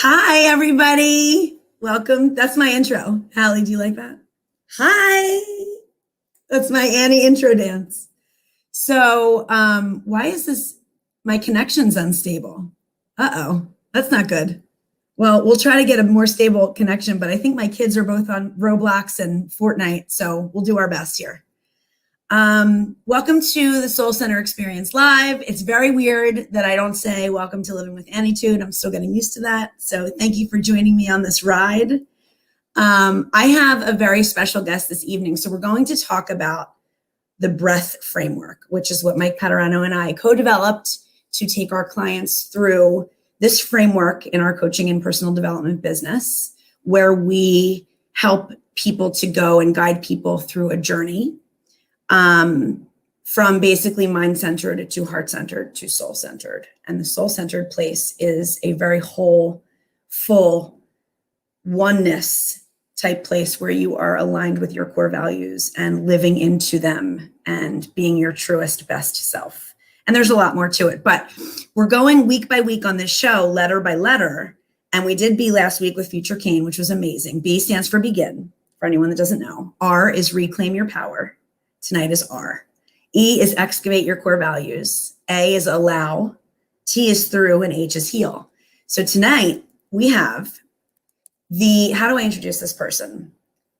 Hi, everybody. Welcome. That's my intro. Hallie, do you like that? Hi. That's my Annie intro dance. So why is this, my connection's unstable? Uh-oh, that's not good. Well, we'll try to get a more stable connection, but I think my kids are both on Roblox and Fortnite, so we'll do our best here. Welcome to the Soul Center Experience Live. It's very weird that I don't say welcome to Living with Anitude. I'm still getting used to that. So thank you for joining me on this ride. I have a very special guest this evening. So we're going to talk about the breath framework, which is what Mike Paterano and I co-developed to take our clients through this framework in our coaching and personal development business, where we help people to go and guide people through a journey from basically mind-centered to heart-centered to soul-centered. And the soul-centered place is a very whole, full oneness type place where you are aligned with your core values and living into them and being your truest, best self. And there's a lot more to it, but we're going week by week on this show, letter by letter. And we did B last week with Future Kane, which was amazing. B stands for begin, for anyone that doesn't know. R is reclaim your power. Tonight is R. E is excavate your core values. A is allow. T is through, and H is heal. So tonight we have how do I introduce this person?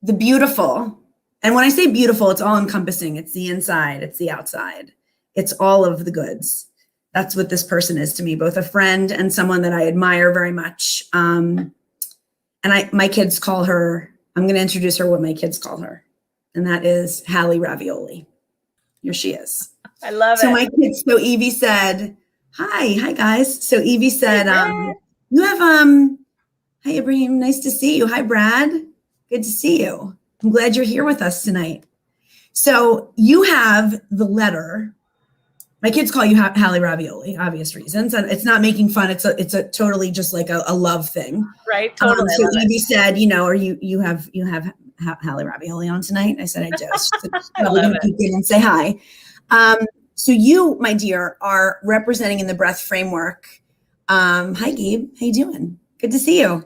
The beautiful. And when I say beautiful, it's all encompassing. It's the inside, it's the outside. It's all of the goods. That's what this person is to me, both a friend and someone that I admire very much. And my kids call her, I'm going to introduce her what my kids call her. And that is Hallie Ravioli. Here she is. I love it. So my kids, so Evie said, hi guys. So Evie said, you have, hi Ibrahim, nice to see you. Hi Brad, good to see you. I'm glad you're here with us tonight. So you have the letter. My kids call you Hallie Ravioli, obvious reasons. And it's not making fun. It's a totally just like a love thing. Right, totally. So Evie said, are you have Hallie Ravioli on tonight? I said, I do. Probably going to peek in and say hi. So you, my dear, are representing in the breath framework. Hi, Gabe. How you doing? Good to see you.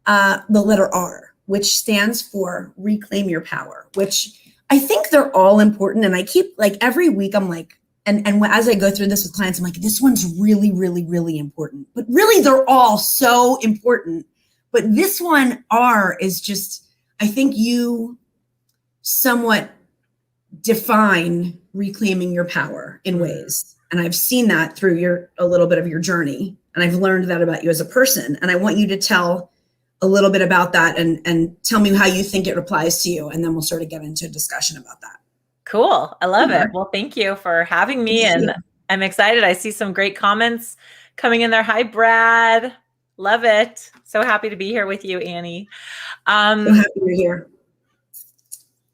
The letter R, which stands for reclaim your power, which I think they're all important. And I keep like every week I'm like, and as I go through this with clients, I'm like, this one's really, really, really important. But really, they're all so important. But this one, R, is just, I think you somewhat define reclaiming your power in ways. And I've seen that through a little bit of your journey. And I've learned that about you as a person. And I want you to tell a little bit about that and tell me how you think it applies to you. And then we'll sort of get into a discussion about that. Cool. I love it. Well, thank you for having me. And I'm excited. I see some great comments coming in there. Hi, Brad. Love it. So happy to be here with you, Annie. So happy you're here.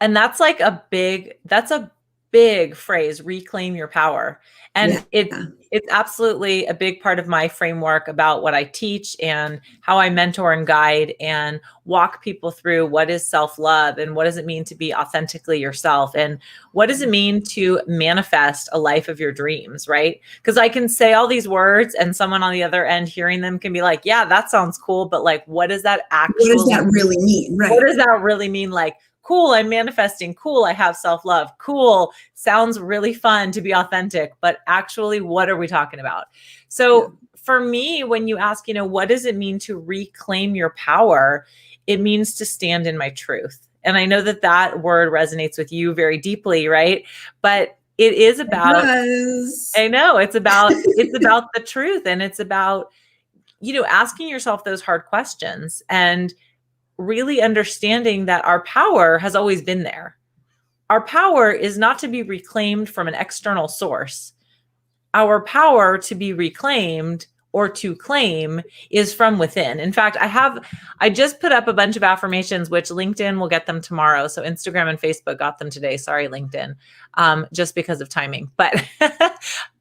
And that's like a big phrase, reclaim your power. And it's absolutely a big part of my framework about what I teach and how I mentor and guide and walk people through what is self-love and what does it mean to be authentically yourself and what does it mean to manifest a life of your dreams, right? Because I can say all these words and someone on the other end hearing them can be like, yeah, that sounds cool, but like, what does that really mean? Right. What does that really mean? Like, cool, I'm manifesting. Cool, I have self-love. Cool, sounds really fun to be authentic. But actually, what are we talking about? So for me, when you ask, what does it mean to reclaim your power? It means to stand in my truth. And I know that word resonates with you very deeply, right? But it is about, I know, it's about the truth. And it's about, asking yourself those hard questions and really understanding that our power has always been there. Our power is not to be reclaimed from an external source. Our power to be reclaimed or to claim is from within. In fact, I just put up a bunch of affirmations, which LinkedIn will get them tomorrow. So Instagram and Facebook got them today. Sorry, LinkedIn, just because of timing. But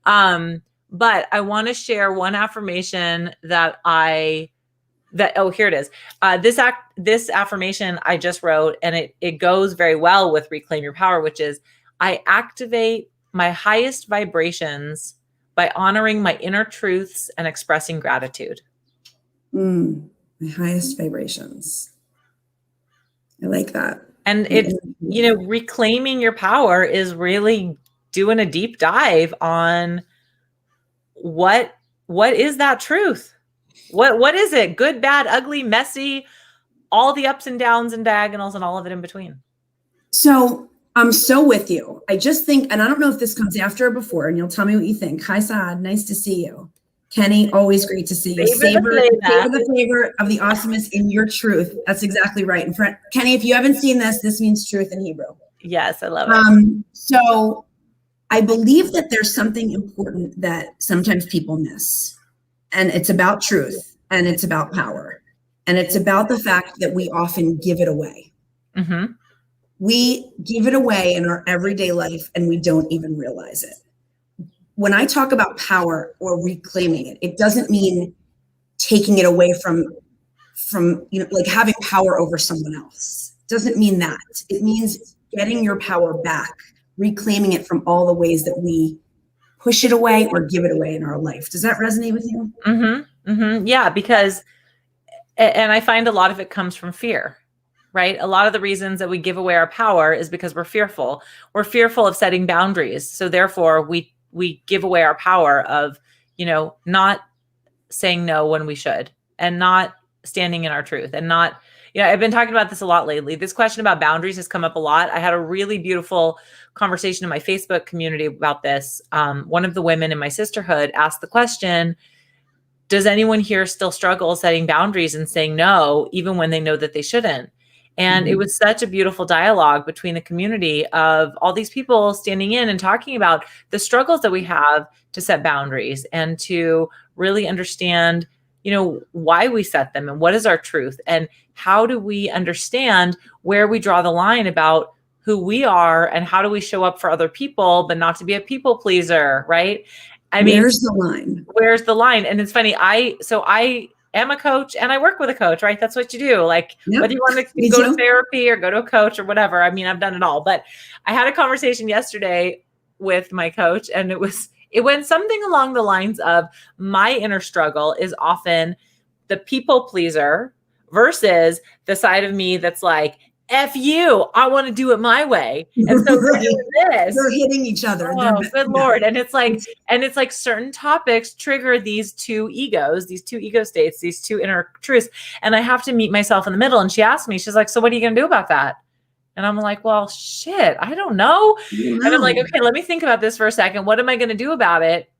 I want to share one affirmation here it is. This affirmation I just wrote, and it goes very well with reclaim your power, which is I activate my highest vibrations by honoring my inner truths and expressing gratitude. My highest vibrations. I like that. And it's, reclaiming your power is really doing a deep dive on what is that truth? What is it? Good, bad, ugly, messy, all the ups and downs and diagonals and all of it in between. So I'm so with you. I just think, and I don't know if this comes after or before, and you'll tell me what you think. Hi, Saad. Nice to see you. Kenny, always great to see you. Savor the flavor of the awesomeness in your truth. That's exactly right. And Kenny, if you haven't seen this means truth in Hebrew. Yes, I love it. So I believe that there's something important that sometimes people miss. And it's about truth, and it's about power. And it's about the fact that we often give it away. Mm-hmm. We give it away in our everyday life, and we don't even realize it. When I talk about power or reclaiming it, it doesn't mean taking it away from like having power over someone else. It doesn't mean that. It means getting your power back, reclaiming it from all the ways that we push it away or give it away in our life. Does that resonate with you? Mm-hmm. Mm-hmm. Yeah, because, and I find a lot of it comes from fear, right? A lot of the reasons that we give away our power is because we're fearful. We're fearful of setting boundaries. So therefore we give away our power of, not saying no when we should, and not standing in our truth, and not, I've been talking about this a lot lately. This question about boundaries has come up a lot. I had a really beautiful conversation in my Facebook community about this. One of the women in my sisterhood asked the question, does anyone here still struggle setting boundaries and saying no, even when they know that they shouldn't? And it was such a beautiful dialogue between the community of all these people standing in and talking about the struggles that we have to set boundaries and to really understand, why we set them and what is our truth and how do we understand where we draw the line about who we are and how do we show up for other people, but not to be a people pleaser, right? Where's the line? Where's the line? And it's funny. I am a coach and I work with a coach, right? That's what you do. Like whether you want to go to therapy or go to a coach or whatever. I mean, I've done it all, but I had a conversation yesterday with my coach and it went something along the lines of my inner struggle is often the people pleaser versus the side of me that's like, F you, I want to do it my way. And so we're doing this. They're hitting each other. Oh, good Lord. And it's like certain topics trigger these two egos, these two ego states, these two inner truths. And I have to meet myself in the middle. And she asked me, she's like, so what are you going to do about that? And I'm like, well, shit, I don't know. And I'm like, okay, let me think about this for a second. What am I going to do about it?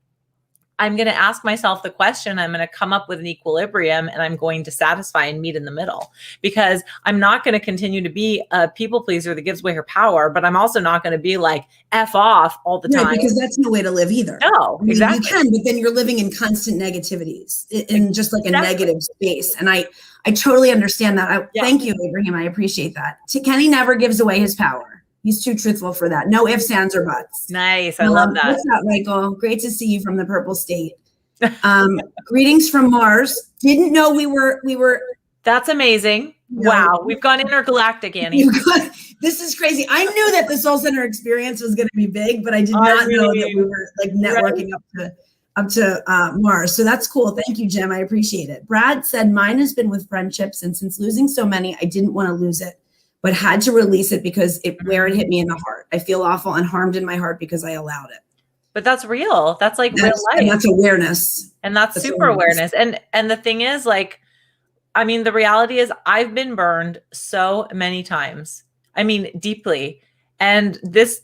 I'm going to ask myself the question. I'm going to come up with an equilibrium and I'm going to satisfy and meet in the middle, because I'm not going to continue to be a people pleaser that gives away her power, but I'm also not going to be like F off all the time. Because that's no way to live either. No, exactly. You can, but then you're living in constant negativities in just like a negative space. And I totally understand that. Thank you, Abraham. I appreciate that. Kenny never gives away his power. He's too truthful for that. No ifs, ands, or buts. Nice. I love that. What's up, Michael? Great to see you from the Purple State. Greetings from Mars. Didn't know we were. That's amazing. No. Wow. We've gone intergalactic, Annie. This is crazy. I knew that the Soul Center experience was going to be big, but I did not know that we were like networking up to Mars. So that's cool. Thank you, Jim. I appreciate it. Brad said, mine has been with friendships. And since losing so many, I didn't want to lose it, but had to release it because where it hit me in the heart. I feel awful and harmed in my heart because I allowed it. But that's real. That's like real life. And that's awareness. And that's super awareness. And the thing is, like, I mean, the reality is I've been burned so many times. I mean, deeply. And this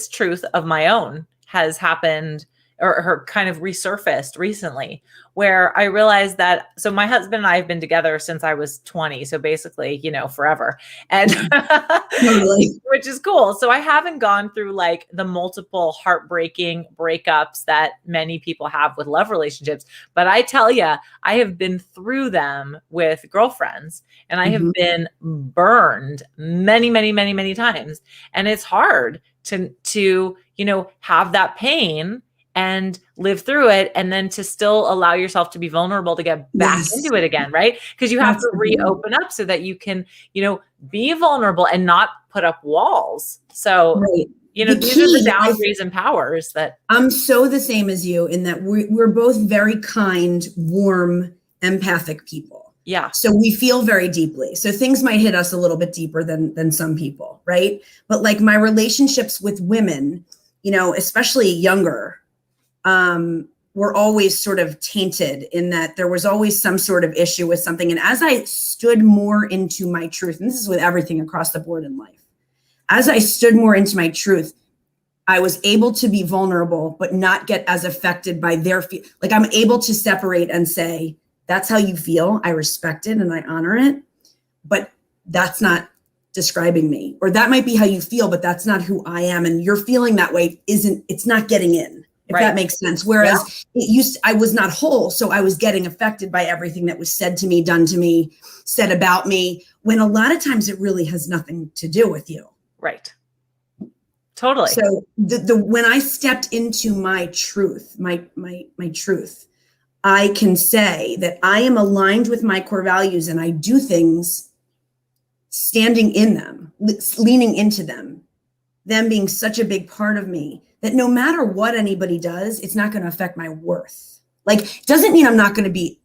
truth of my own has happened or kind of resurfaced recently, where I realized that, so my husband and I have been together since I was 20. So basically, forever. And totally. Which is cool. So I haven't gone through like the multiple heartbreaking breakups that many people have with love relationships. But I tell you, I have been through them with girlfriends and I have been burned many, many, many, many times. And it's hard to have that pain and live through it, and then to still allow yourself to be vulnerable to get back into it again, right? Because you have to reopen up so that you can, be vulnerable and not put up walls. So, these are the boundaries and powers that. I'm so the same as you in that we're both very kind, warm, empathic people. Yeah. So we feel very deeply. So things might hit us a little bit deeper than some people, right? But like my relationships with women, you know, especially younger, were always sort of tainted in that there was always some sort of issue with something. And as I stood more into my truth, and this is with everything across the board in life, as I stood more into my truth, I was able to be vulnerable, but not get as affected by their like I'm able to separate and say, that's how you feel. I respect it and I honor it, but that's not describing me. Or that might be how you feel, but that's not who I am. And you're feeling that way it's not getting in, if that makes sense. Whereas I was not whole. So I was getting affected by everything that was said to me, done to me, said about me, when a lot of times it really has nothing to do with you. Right. Totally. So when I stepped into my truth, my truth, I can say that I am aligned with my core values and I do things standing in them, leaning into them being such a big part of me that no matter what anybody does, it's not going to affect my worth. Like, it doesn't mean I'm not going to be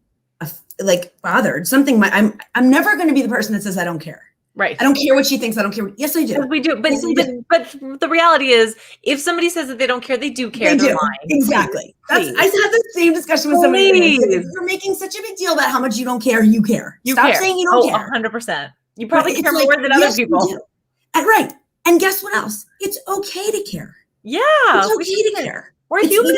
bothered. I'm never going to be the person that says, I don't care. Right. I don't care what she thinks. I don't care. Yes, I do. We do. But, yes, but the reality is, if somebody says that they don't care, they do care. They do. Exactly. I had the same discussion with somebody. You're making such a big deal about how much you don't care. You care. Stop saying you don't care. 100%. You probably care more than other people. Right. And guess what else? It's okay to care. Yeah. It's okay to care. We're human.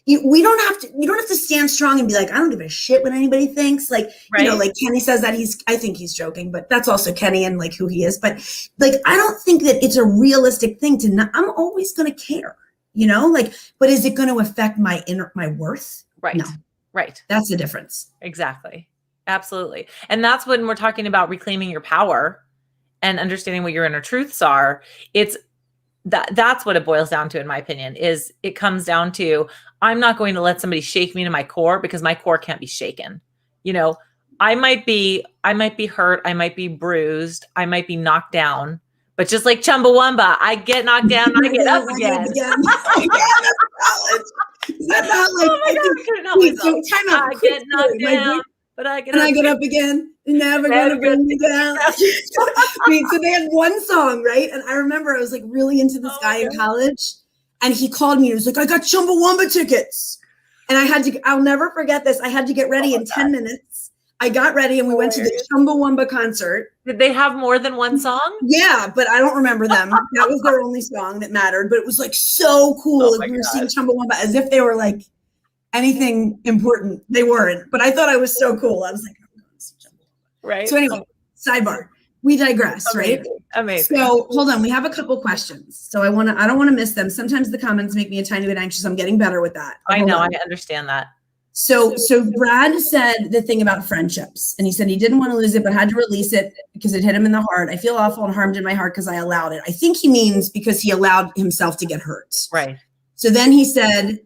You don't have to stand strong and be like, I don't give a shit what anybody thinks. Like, you know, like Kenny says that I think he's joking, but that's also Kenny and like who he is. But like, I don't think that it's a realistic thing I'm always going to care, you know, like, but is it going to affect my worth? Right. No. Right. That's the difference. Exactly. Absolutely. And that's when we're talking about reclaiming your power and understanding what your inner truths are. That's what it boils down to, in my opinion, is it comes down to, I'm not going to let somebody shake me to my core because my core can't be shaken. You know, I might be hurt. I might be bruised. I might be knocked down, but just like Chumbawamba, I get knocked down. I get up again. Is that not like, oh my God, I couldn't help myself. I get knocked down, but I get up again. Never gonna bring me down. So they had one song, right? And I remember I was like really into this guy in college, and he called me and he was like, I got Chumbawamba tickets. And I'll never forget this. I had to get ready in 10 minutes. I got ready and we went to the Chumbawamba concert. Did they have more than one song? Yeah, but I don't remember them. That was their only song that mattered. But it was like so cool. Like we were seeing Chumbawamba as if they were like anything important. They weren't. But I thought I was so cool. I was like, I'm going to see Chumbawamba. Right. So anyway, sidebar. We digress, Amazing. right? Amazing. So hold on, we have a couple questions. So I don't want to miss them. Sometimes the comments make me a tiny bit anxious. I'm getting better with that. I know, I understand that. So Brad said the thing about friendships, and he said he didn't want to lose it, but had to release it because it hit him in the heart. I feel awful and harmed in my heart because I allowed it. I think he means because he allowed himself to get hurt. Right. So then he said,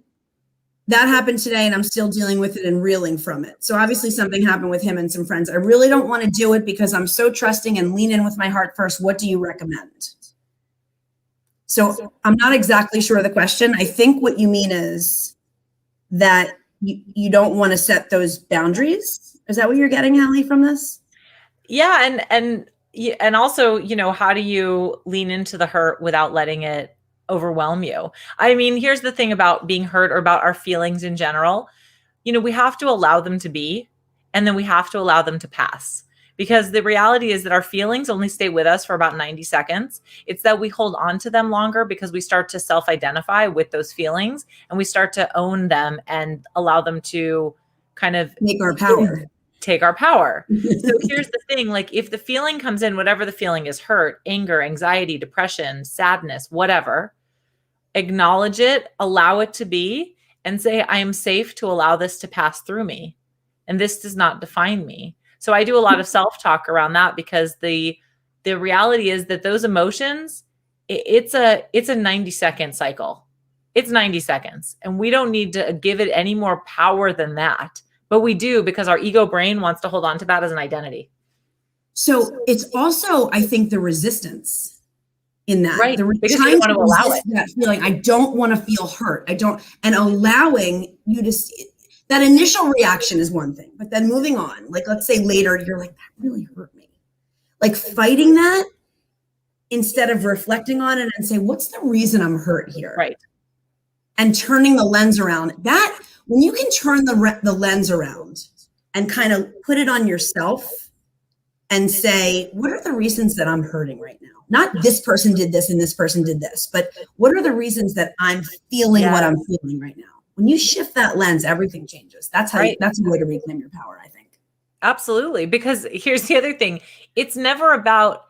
that happened today and I'm still dealing with it and reeling from it. So obviously something happened with him and some friends. I really don't want to do it because I'm so trusting and lean in with my heart first. What do you recommend? So I'm not exactly sure of the question. I think what you mean is that you don't want to set those boundaries. Is that what you're getting, Hallie, from this? Yeah. And also, you know, how do you lean into the hurt without letting it overwhelm you? I mean, here's the thing about being hurt or about our feelings in general. You know, we have to allow them to be, and then we have to allow them to pass, because the reality is that our feelings only stay with us for about 90 seconds. It's that we hold on to them longer because we start to self-identify with those feelings and we start to own them and allow them to kind of take our power. So here's the thing, like if the feeling comes in, whatever the feeling is, hurt, anger, anxiety, depression, sadness, whatever, acknowledge it, allow it to be, and say, I am safe to allow this to pass through me. And this does not define me. So I do a lot of self-talk around that, because the reality is that those emotions, it's a 90-second cycle. It's 90 seconds. And we don't need to give it any more power than that. But we do, because our ego brain wants to hold on to that as an identity. So it's also, I think, the resistance in that, right? Because you trying want to allow it. That feeling, I don't want to feel hurt. And allowing you to see, that initial reaction is one thing, but then moving on, like, let's say later, you're like, that really hurt me. Like fighting that instead of reflecting on it and say, what's the reason I'm hurt here? Right. And turning the lens around. That, when you can turn the lens around and kind of put it on yourself and say, what are the reasons that I'm hurting right now? Not this person did this and this person did this, but what are the reasons that I'm feeling what I'm feeling right now? When you shift that lens, everything changes. That's how that's a way to reclaim your power, I think. Absolutely. Because here's the other thing. It's never about,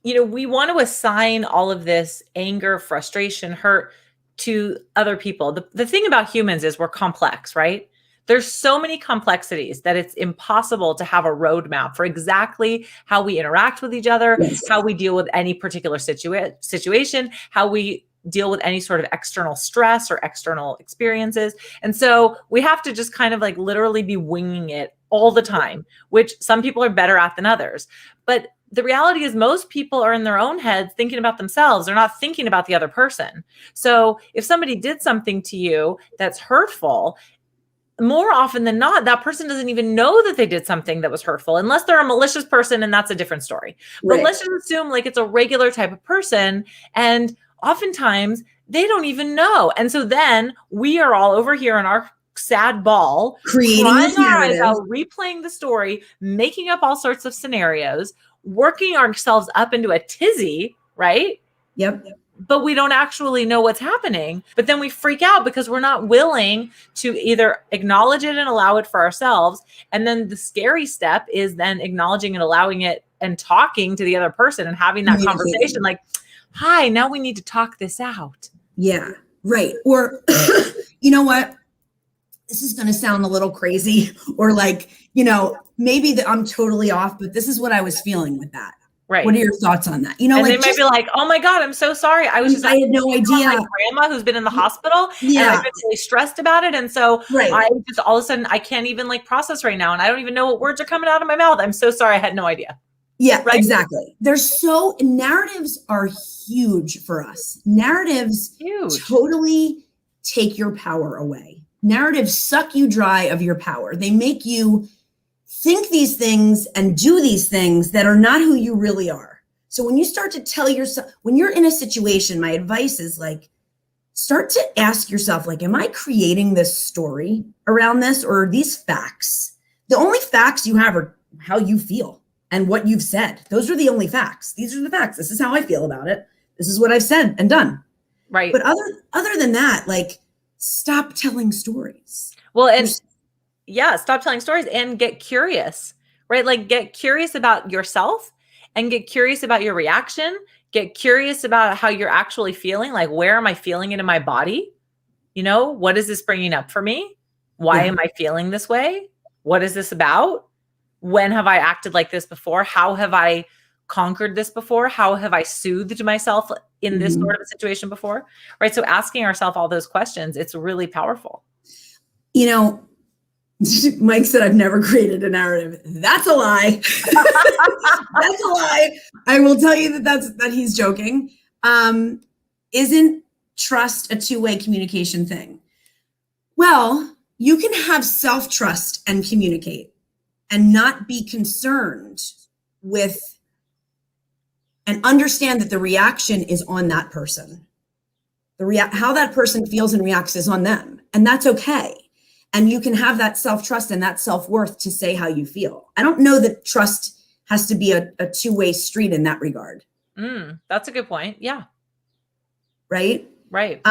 we want to assign all of this anger, frustration, hurt to other people. The thing about humans is we're complex, right? There's so many complexities that it's impossible to have a roadmap for exactly how we interact with each other, how we deal with any particular situation, how we deal with any sort of external stress or external experiences. And so we have to just kind of like literally be winging it all the time, which some people are better at than others. But the reality is most people are in their own heads thinking about themselves. They're not thinking about the other person. So if somebody did something to you that's hurtful, more often than not, that person doesn't even know that they did something that was hurtful, unless they're a malicious person, and that's a different story. But let's just assume like it's a regular type of person, and oftentimes they don't even know. And so then we are all over here in our sad ball, creating this narrative, replaying the story, making up all sorts of scenarios, working ourselves up into a tizzy, right? Yep. But we don't actually know what's happening. But then we freak out because we're not willing to either acknowledge it and allow it for ourselves. And then the scary step is then acknowledging and allowing it and talking to the other person and having that conversation like, hi, now we need to talk this out. Yeah, right. Or, you know what? This is going to sound a little crazy or like, maybe that I'm totally off, but this is what I was feeling with that. Right. What are your thoughts on that? And like, they might be like, oh my God, I'm so sorry. I had no idea. My grandma who's been in the hospital and I've been really stressed about it. And so I just all of a sudden, I can't even like process right now. And I don't even know what words are coming out of my mouth. I'm so sorry. I had no idea. Yeah, exactly. Narratives are huge for us. Narratives totally take your power away. Narratives suck you dry of your power. They make you think these things and do these things that are not who you really are. So when you start to tell yourself, when you're in a situation, my advice is like, start to ask yourself, like, am I creating this story around this, or are these facts? The only facts you have are how you feel and what you've said. Those are the only facts. These are the facts. This is how I feel about it. This is what I've said and done. Right. But other than that, like, stop telling stories. Well, and stop telling stories and get curious, right? Like get curious about yourself and get curious about your reaction. Get curious about how you're actually feeling. Like, where am I feeling it in my body? What is this bringing up for me? Why am I feeling this way? What is this about? When have I acted like this before? How have I conquered this before? How have I soothed myself in this sort of a situation before? Right. So asking ourselves all those questions, it's really powerful. Mike said, I've never created a narrative. That's a lie. That's a lie. I will tell you that he's joking. Isn't trust a two-way communication thing? Well, you can have self-trust and communicate and not be concerned with and understand that the reaction is on that person. How that person feels and reacts is on them. And that's okay. And you can have that self-trust and that self-worth to say how you feel. I don't know that trust has to be a two-way street in that regard. That's a good point. Yeah. Right? Right.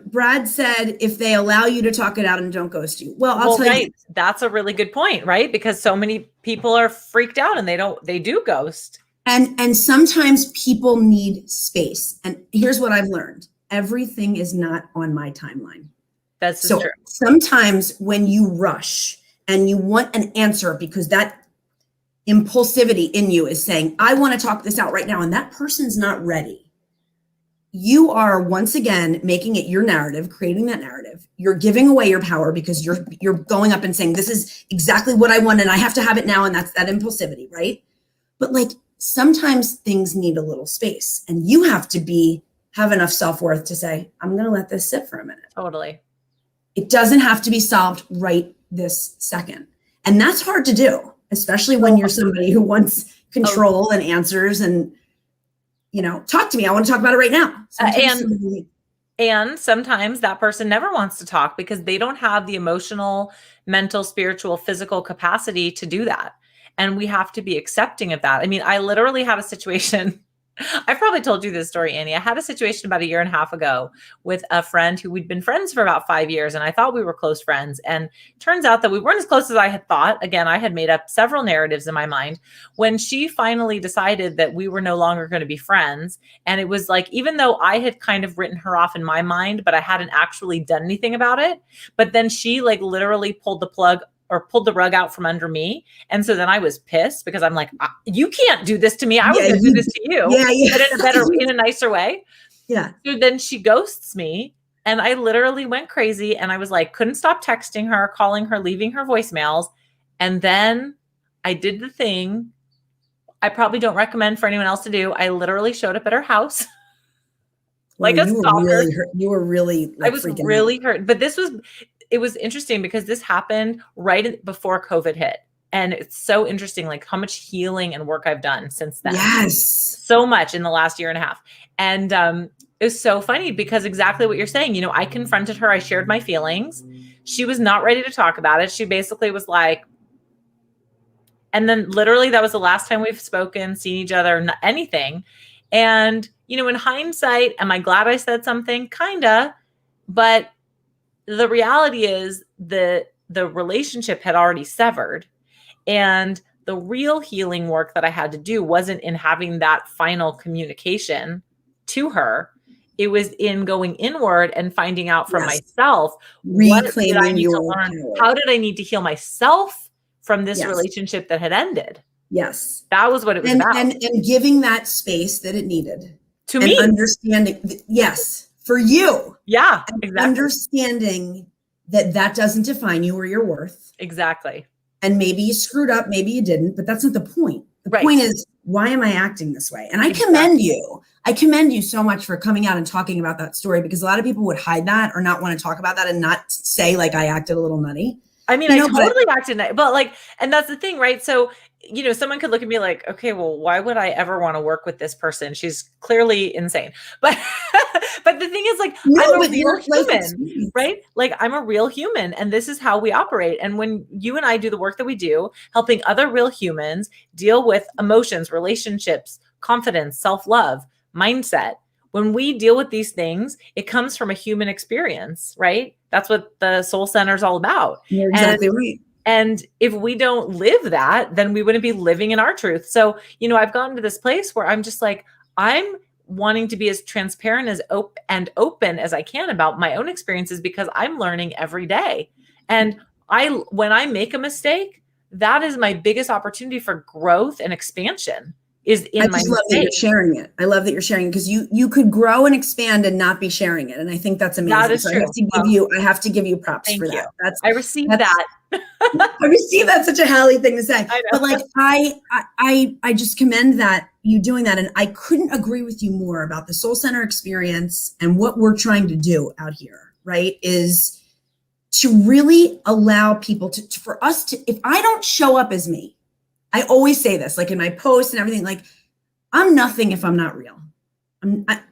Brad said, if they allow you to talk it out and don't ghost you. Well, I'll tell you. That's a really good point, right? Because so many people are freaked out and they do ghost. And sometimes people need space. And here's what I've learned. Everything is not on my timeline. That's so true. Sometimes when you rush and you want an answer because that impulsivity in you is saying, I want to talk this out right now, and that person's not ready. You are once again making it your narrative, creating that narrative. You're giving away your power because you're going up and saying, this is exactly what I want and I have to have it now. And that's that impulsivity, right? But like sometimes things need a little space and you have to have enough self-worth to say, I'm going to let this sit for a minute. Totally. It doesn't have to be solved right this second. And that's hard to do, especially when you're somebody who wants control and answers and, talk to me. I want to talk about it right now. And sometimes that person never wants to talk because they don't have the emotional, mental, spiritual, physical capacity to do that. And we have to be accepting of that. I mean, I literally had a situation. I've probably told you this story, Annie. I had a situation about 1.5 years ago with a friend who we'd been friends for about 5 years. And I thought we were close friends. And it turns out that we weren't as close as I had thought. Again, I had made up several narratives in my mind. When she finally decided that we were no longer going to be friends, and it was like, even though I had kind of written her off in my mind, but I hadn't actually done anything about it. But then she like literally pulled the rug out from under me. And so then I was pissed because I'm like, you can't do this to me. I was going to do this to you, but in a nicer way. Yeah. So then she ghosts me and I literally went crazy and I was like, couldn't stop texting her, calling her, leaving her voicemails. And then I did the thing I probably don't recommend for anyone else to do. I literally showed up at her house. Like a stalker. You were really I was really hurt. But it was interesting because this happened right before COVID hit. And it's so interesting, like how much healing and work I've done since then. Yes. So much in the last 1.5 years. And it was so funny because exactly what you're saying, I confronted her. I shared my feelings. She was not ready to talk about it. She basically was like, and then literally that was the last time we've spoken, seen each other, not anything. And, in hindsight, am I glad I said something? Kinda. But the reality is the relationship had already severed. And the real healing work that I had to do wasn't in having that final communication to her. It was in going inward and finding out from myself, what did I need to learn? How did I need to heal myself from this relationship that had ended? Yes. That was what it was about. And giving that space that it needed. To me. Understanding, for you. Yeah, exactly. Understanding that doesn't define you or your worth. Exactly. And maybe you screwed up, maybe you didn't, but that's not the point. The point is, why am I acting this way? And I commend you. I commend you so much for coming out and talking about that story, because a lot of people would hide that or not want to talk about that and not say like I acted a little nutty. I mean, I totally acted nutty, but like, and that's the thing, right? So, someone could look at me like, okay, well, why would I ever want to work with this person? She's clearly insane. But but the thing is, like, I'm a real human, right? Like, I'm a real human, and this is how we operate. And when you and I do the work that we do, helping other real humans deal with emotions, relationships, confidence, self-love, mindset, when we deal with these things, it comes from a human experience, right? That's what the Soul Center is all about. You're exactly right. And if we don't live that, then we wouldn't be living in our truth. So, I've gotten to this place where I'm just like, I'm wanting to be as transparent as open as I can about my own experiences, because I'm learning every day. And when I make a mistake, that is my biggest opportunity for growth and expantion. I just love that you're sharing it. I love that you're sharing, because you could grow and expand and not be sharing it. And I think that's amazing. That is true. I have to give you props for that. I received that. I received that. Such a Hallie thing to say. But like, I just commend that you doing that. And I couldn't agree with you more about the Soul Center experience and what we're trying to do out here, right? Is to really allow people for us to, if I don't show up as me, I always say this, like in my posts and everything, like I'm nothing if I'm not real.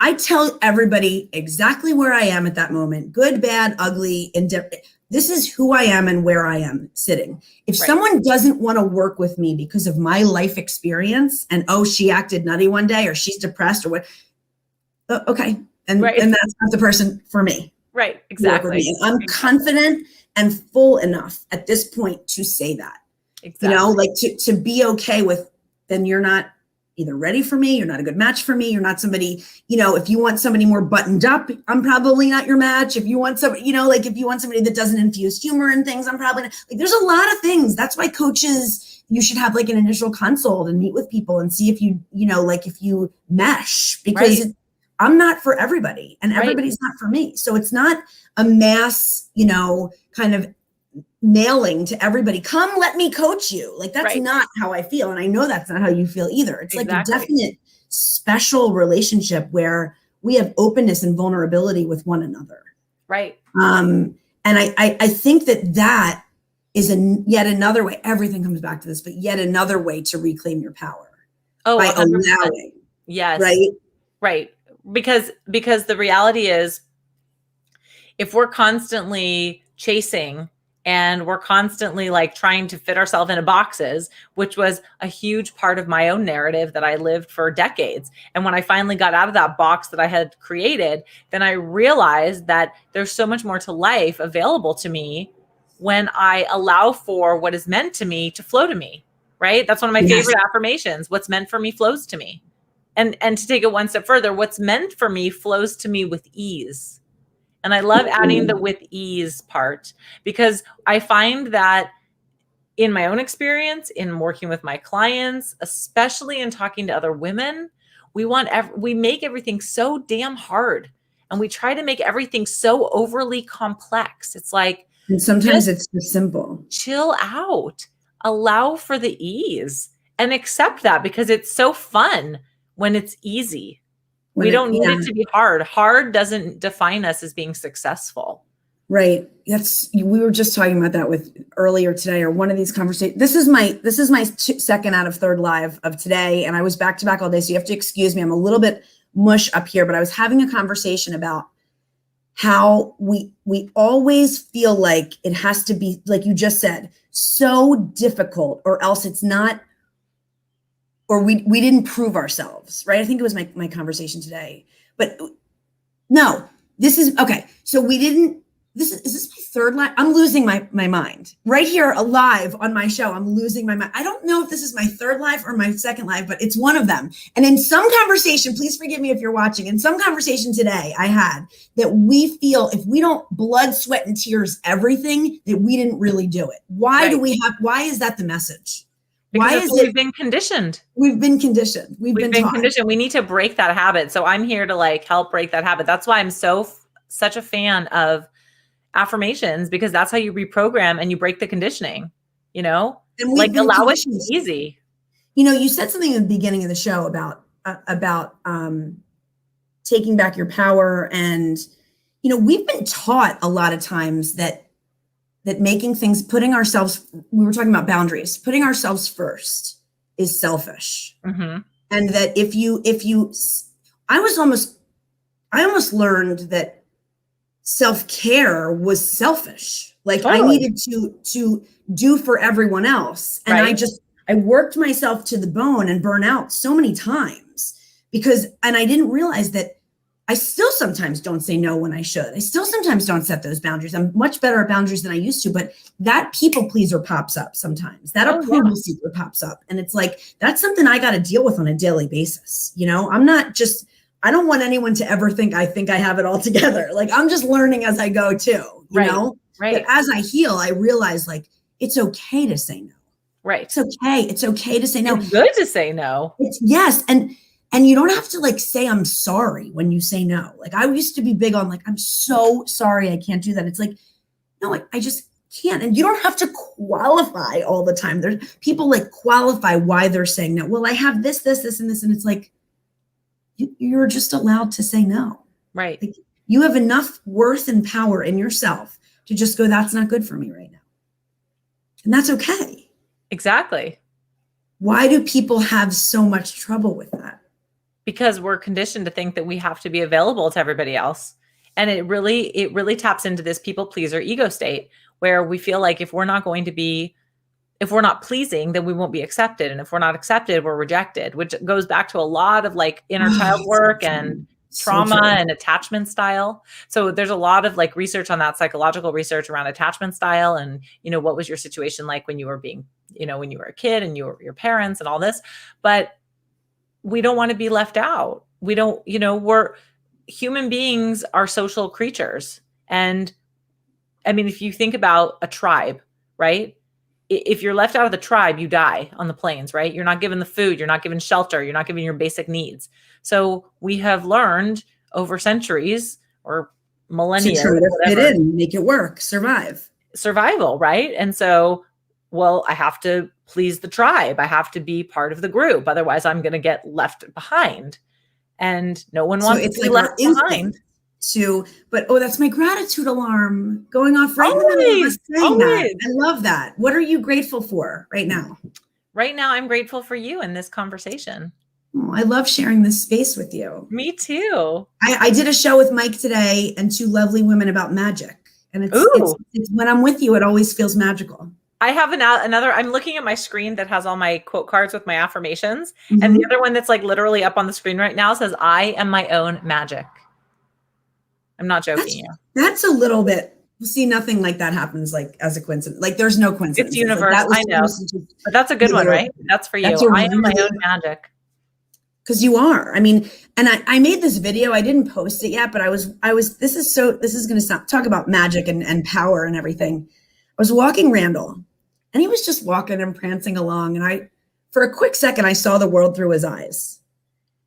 I tell everybody exactly where I am at that moment, good, bad, ugly, indifferent. This is who I am and where I am sitting. If someone doesn't want to work with me because of my life experience and, she acted nutty one day or she's depressed or what, okay. And that's not the person for me. Right, exactly. And I'm confident and full enough at this point to say that. Exactly. Like to be okay with, then you're not either ready for me, you're not a good match for me, you're not somebody, if you want somebody more buttoned up, I'm probably not your match. If you want somebody, if you want somebody that doesn't infuse humor and things, I'm probably not. Like, there's a lot of things. That's why coaches, you should have like an initial consult and meet with people and see if you, if you mesh, because I'm not for everybody and everybody's not for me. So it's not a mass, kind of nailing to everybody. Come, let me coach you. Like, that's not how I feel. And I know that's not how you feel either. It's like a definite special relationship where we have openness and vulnerability with one another. Right. And And I think that is yet another way. Everything comes back to this, but yet another way to reclaim your power Oh, by 100%. allowing. Yes. Right. Right. Because the reality is, if we're constantly chasing and we're constantly like trying to fit ourselves into boxes, which was a huge part of my own narrative that I lived for decades. And when I finally got out of that box that I had created, then I realized that there's so much more to life available to me when I allow for what is meant to me to flow to me. Right. That's one of my favorite affirmations. What's meant for me flows to me. And to take it one step further, what's meant for me flows to me with ease. And I love adding the with ease part, because I find that in my own experience, in working with my clients, especially in talking to other women, we make everything so damn hard, and we try to make everything so overly complex. It's like, and sometimes it's just simple. Chill out, allow for the ease, and accept that, because it's so fun when it's easy. We don't need it to be hard. Hard doesn't define us as being successful. Right. We were just talking about that with earlier today, or one of these conversations. This is my second out of third live of today. And I was back to back all day. So you have to excuse me. I'm a little bit mush up here, but I was having a conversation about how we always feel like it has to be, like you just said, so difficult, or else it's not, or we didn't prove ourselves, right? I think it was my conversation today. But no, this is okay. So we didn't, is this my third live? I'm losing my mind. Right here, alive on my show, I'm losing my mind. I don't know if this is my third live or my second live, but it's one of them. And in some conversation, please forgive me if you're watching, in some conversation today I had, that we feel if we don't blood, sweat, and tears everything, that we didn't really do it. Why is that the message? Because we've been conditioned. We've been conditioned. We've been conditioned. We need to break that habit. So I'm here to like help break that habit. That's why I'm such a fan of affirmations, because that's how you reprogram and you break the conditioning, and like allow it to be easy. You said something in the beginning of the show about taking back your power. And, we've been taught a lot of times that making things, we were talking about boundaries, putting ourselves first is selfish. Mm-hmm. And that I almost learned that self-care was selfish. Like totally. I needed to do for everyone else. And right. I worked myself to the bone and burn out so many times and I didn't realize that I still sometimes don't say no when I should. I still sometimes don't set those boundaries. I'm much better at boundaries than I used to, but that people pleaser pops up sometimes. That approval seeker pops up. And it's like, that's something I got to deal with on a daily basis. I don't want anyone to ever think I have it all together. Like I'm just learning as I go too, you know? Right. But as I heal, I realize like, it's okay to say no. Right. It's okay. It's okay to say no. It's good to say no. Yes. And you don't have to like say, I'm sorry when you say no. Like I used to be big on like, I'm so sorry. I can't do that. It's like, no, I just can't. And you don't have to qualify all the time. There's people like qualify why they're saying no. Well, I have this, and this. And it's like, you're just allowed to say no. Right. Like, you have enough worth and power in yourself to just go, that's not good for me right now. And that's okay. Exactly. Why do people have so much trouble with that? Because we're conditioned to think that we have to be available to everybody else. And it really taps into this people pleaser ego state where we feel like if we're not pleasing, then we won't be accepted. And if we're not accepted, we're rejected, which goes back to a lot of like inner child work and trauma and attachment style. So there's a lot of like research on that, psychological research around attachment style. And, what was your situation like when you were when you were a kid and your parents and all this, but we don't want to be left out. We don't, we're human beings are social creatures. And I mean, if you think about a tribe, right? If you're left out of the tribe, you die on the plains, right? You're not given the food, you're not given shelter, you're not given your basic needs. So we have learned over centuries or millennia to try to fit in, make it work, survival, right? And so, well, I have to please the tribe. I have to be part of the group. Otherwise, I'm going to get left behind. And no one wants to be left behind. but that's my gratitude alarm going off right in the middle of us saying that. I love that. What are you grateful for right now? Right now, I'm grateful for you in this conversation. Oh, I love sharing this space with you. Me too. I did a show with Mike today and two lovely women about magic. And it's when I'm with you, it always feels magical. I have another, I'm looking at my screen that has all my quote cards with my affirmations. Mm-hmm. And the other one that's like literally up on the screen right now says, I am my own magic. I'm not joking. That's a little bit, see, nothing like that happens like as a coincidence. Like there's no coincidence. It's universe. Like, I know. But that's a good one, right? That's for you. I am my own magic. Because you are. I mean, and I made this video. I didn't post it yet, but I was, this is going to talk about magic and power and everything. I was walking Randall and he was just walking and prancing along. And for a quick second, I saw the world through his eyes.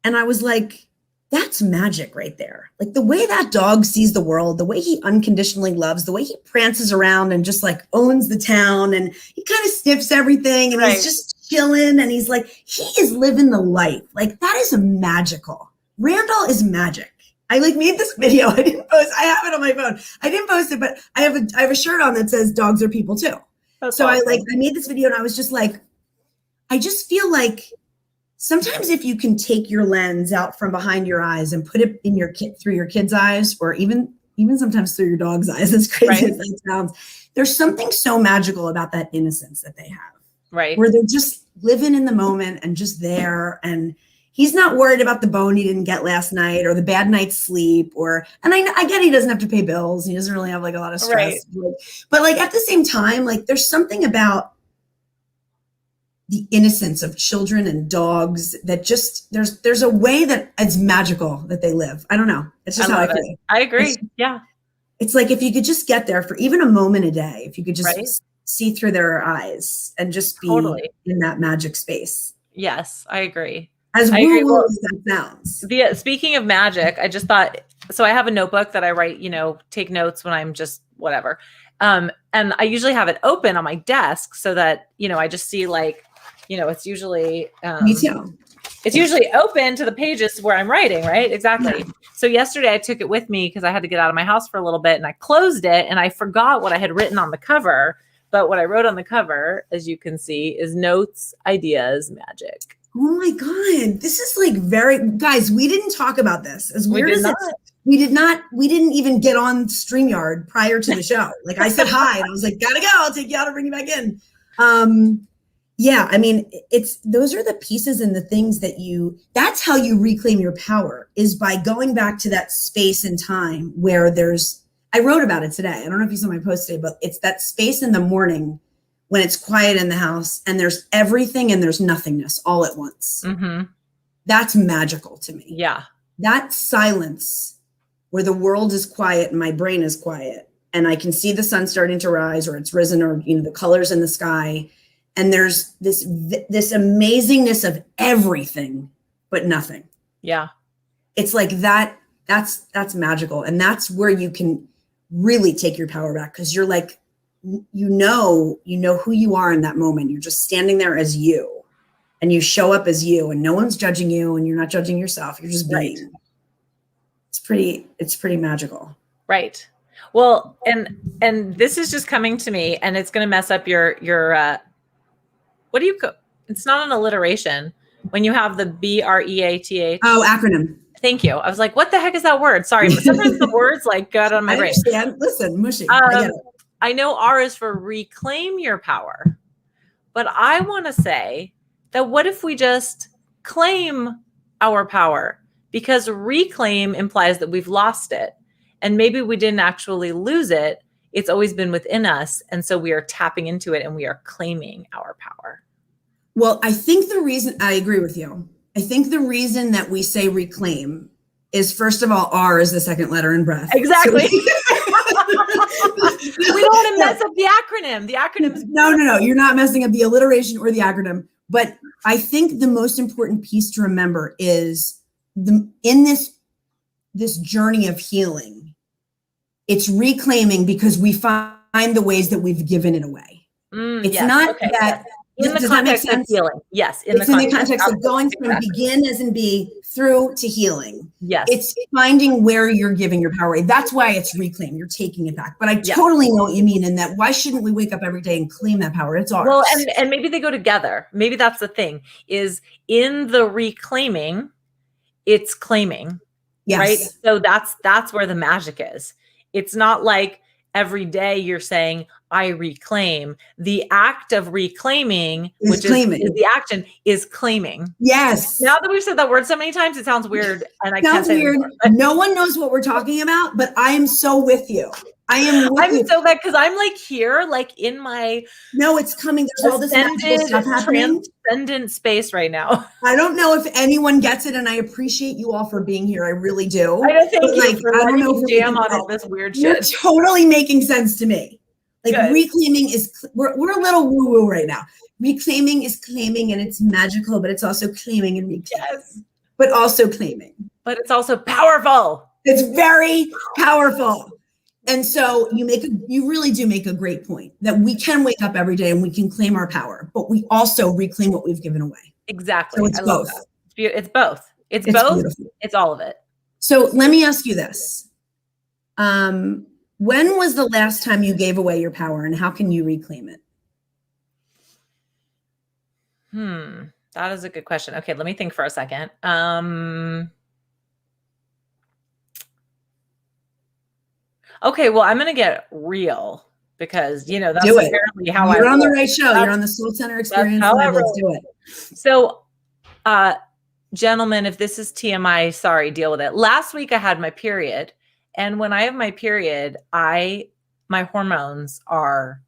And I was like, that's magic right there. Like the way that dog sees the world, the way he unconditionally loves, the way he prances around and just like owns the town and he kind of sniffs everything and he's just chilling and he's like, he is living the life. Like that is magical. Randall is magic. I like made this video. I didn't post. I have it on my phone. I didn't post it, but I have a shirt on that says dogs are people too. That's so awesome. I made this video and I was just like, I just feel like sometimes if you can take your lens out from behind your eyes and put it in through your kid's eyes, or even sometimes through your dog's eyes, as crazy as that sounds, there's something so magical about that innocence that they have. Right. Where they're just living in the moment and just there. And he's not worried about the bone he didn't get last night or the bad night's sleep and I get he doesn't have to pay bills. He doesn't really have like a lot of stress. Right. But like at the same time, like there's something about the innocence of children and dogs that just there's a way that it's magical that they live. I don't know. It's just how I feel. I agree. It's like if you could just get there for even a moment a day, if you could just see through their eyes and just be in that magic space. Yes, I agree. As woo-woo as that sounds. Speaking of magic, I just thought, so I have a notebook that I write, take notes when I'm just whatever. And I usually have it open on my desk so that, I just see like, it's usually, me too. It's usually open to the pages where I'm writing, right? Exactly. Yeah. So yesterday I took it with me because I had to get out of my house for a little bit and I closed it and I forgot what I had written on the cover. But what I wrote on the cover, as you can see, is notes, ideas, magic. Oh my God. This is like guys, we didn't talk about this. As weird as we didn't even get on StreamYard prior to the show. Like I said hi and I was like, gotta go. I'll take you out and bring you back in. Yeah, I mean, those are the pieces and the things that's how you reclaim your power, is by going back to that space and time where I wrote about it today. I don't know if you saw my post today, but it's that space in the morning when it's quiet in the house and there's everything and there's nothingness all at once. Mm-hmm. That's magical to me. Yeah. That silence where the world is quiet and my brain is quiet and I can see the sun starting to rise or it's risen or, the colors in the sky. And there's this amazingness of everything, but nothing. Yeah. It's like that's magical. And that's where you can really take your power back. Cause you're like, you know who you are in that moment. You're just standing there as you and you show up as you and no one's judging you and you're not judging yourself. You're just being. Right. It's pretty magical. Right. Well, and this is just coming to me and it's going to mess up your what do you it's not an alliteration when you have the BREATH. Oh, acronym. Thank you. I was like, what the heck is that word? Sorry, but sometimes the words like got on my brain. Listen, mushy. I know R is for reclaim your power, but I want to say that what if we just claim our power? Because reclaim implies that we've lost it. And maybe we didn't actually lose it. It's always been within us. And so we are tapping into it and we are claiming our power. Well, I think I agree with you. I think the reason that we say reclaim is, first of all, R is the second letter in breath. Exactly. So we don't want to mess up the acronym. The acronym is No. You're not messing up the alliteration or the acronym. But I think the most important piece to remember is in this journey of healing, it's reclaiming because we find the ways that we've given it away. It's not that In the Does that make context of sense? healing. Yes. It's in the context of going from Exactly. begin as in be through to healing. Yes. It's finding where you're giving your power away. That's why it's reclaim. You're taking it back. But I totally know what you mean in that why shouldn't we wake up every day and claim that power? It's ours. Well, and maybe they go together. Maybe that's the thing is in the reclaiming, it's claiming. Yes. Right. So that's where the magic is. It's not like every day you're saying, I reclaim. The act of reclaiming, which is the action, is claiming. Yes. Now that we've said that word so many times, it sounds weird. And I sounds can't say weird. No one knows what we're talking about, but I am so with you. I'm so bad because I'm like here, like in my it's coming. There's all this magical stuff happening. Transcendent space right now. I don't know if anyone gets it, and I appreciate you all for being here. I really do. I don't think you for letting me jam on all this weird shit. You're totally making sense to me. Like reclaiming is we're a little woo-woo right now. Reclaiming is claiming, and it's magical, but it's also claiming and reclaiming. Yes. But also claiming. But it's also powerful. It's very powerful. And so you really do make a great point that we can wake up every day and we can claim our power, but we also reclaim what we've given away. Exactly. So it's both. It's both. It's both. Beautiful. It's all of it. So let me ask you this. When was the last time you gave away your power and how can you reclaim it? That is a good question. Okay, let me think for a second. Okay, well, I'm going to get real because, that's apparently how You're on the right show. You're on the Soul Center Experience. Let's do it. So, gentlemen, if this is TMI, sorry, deal with it. Last week I had my period. And when I have my period, my hormones are